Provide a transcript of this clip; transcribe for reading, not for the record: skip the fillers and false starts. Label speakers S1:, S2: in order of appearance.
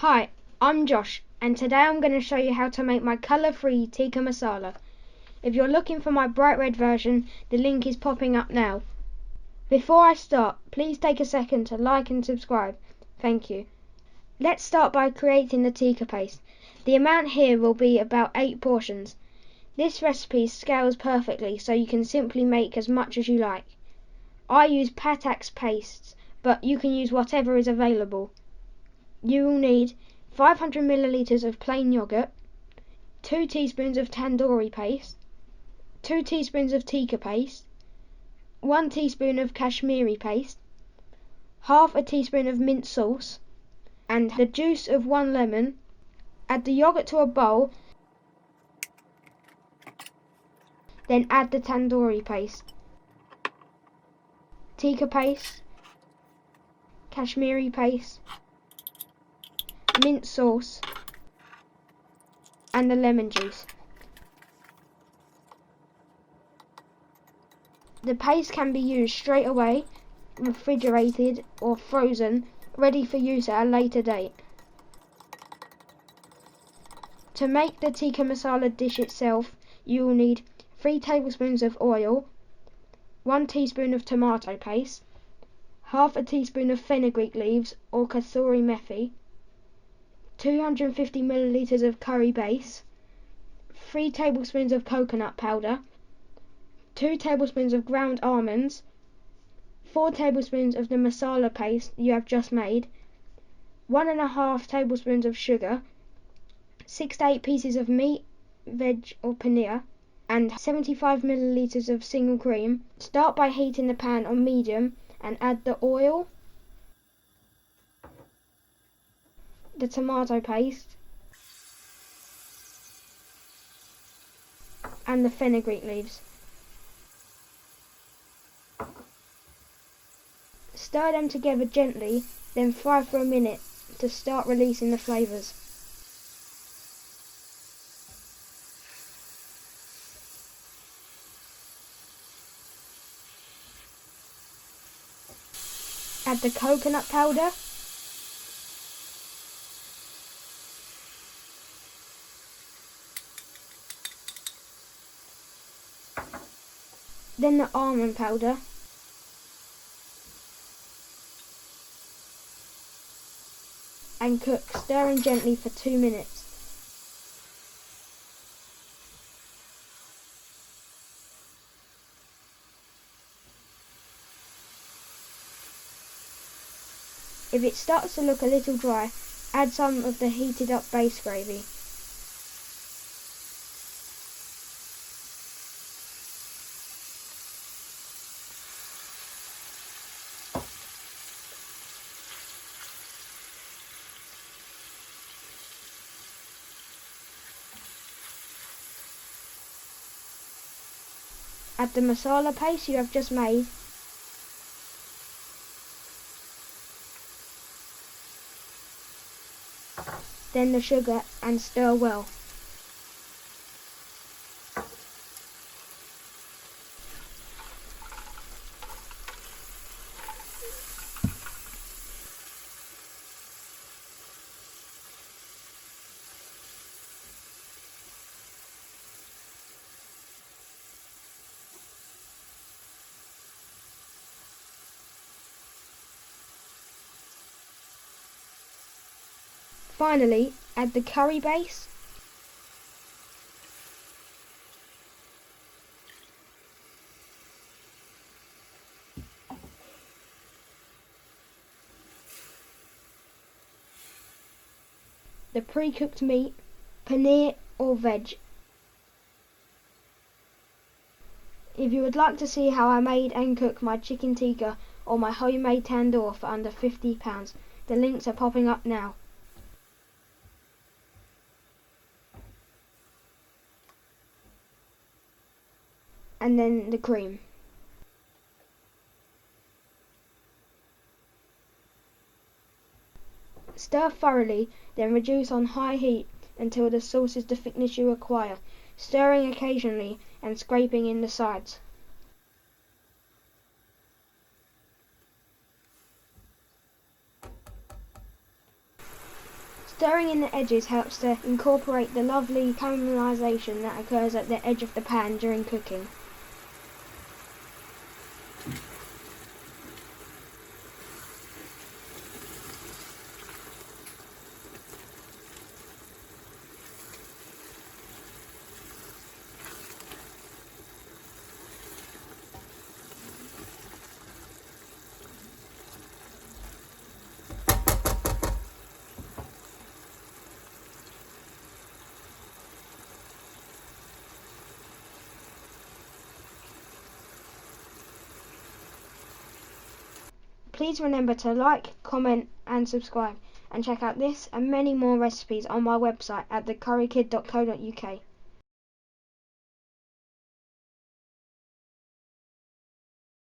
S1: Hi, I'm Josh, and today I'm going to show you how to make my colour-free Tikka Masala. If you're looking for my bright red version, the link is popping up now. Before I start, please take a second to like and subscribe. Thank you. Let's start by creating the Tikka paste. The amount here will be about 8 portions. This recipe scales perfectly, so you can simply make as much as you like. I use Patak's pastes, but you can use whatever is available. You will need 500 milliliters of plain yogurt, 2 teaspoons of tandoori paste, 2 teaspoons of tikka paste, 1 teaspoon of Kashmiri paste, half a teaspoon of mint sauce, and the juice of 1 lemon. Add the yogurt to a bowl, then add the tandoori paste, tikka paste, Kashmiri paste, mint sauce, and the lemon juice. The paste can be used straight away, refrigerated or frozen, ready for use at a later date. To make the Tikka Masala dish itself, you will need 3 tablespoons of oil, 1 teaspoon of tomato paste, half a teaspoon of fenugreek leaves or kasuri methi, 250 milliliters of curry base, 3 tablespoons of coconut powder, 2 tablespoons of ground almonds, 4 tablespoons of the masala paste you have just made, 1.5 tablespoons of sugar, 6 to 8 pieces of meat, veg or paneer, and 75 milliliters of single cream. Start by heating the pan on medium and add the oil, the tomato paste, and the fenugreek leaves. Stir them together gently, then fry for a minute to start releasing the flavours. Add the coconut powder, then the almond powder, and cook, stirring gently for 2 minutes. If it starts to look a little dry, add some of the heated up base gravy. Add the masala paste you have just made, then the sugar, and stir well. Finally, add the curry base, the pre-cooked meat, paneer or veg. If you would like to see how I made and cook my chicken tikka or my homemade tandoor for under £50, the links are popping up now. And then the cream. Stir thoroughly, then reduce on high heat until the sauce is the thickness you require, stirring occasionally and scraping in the sides. Stirring in the edges helps to incorporate the lovely caramelization that occurs at the edge of the pan during cooking. Please remember to like, comment and subscribe, and check out this and many more recipes on my website at thecurrykid.co.uk.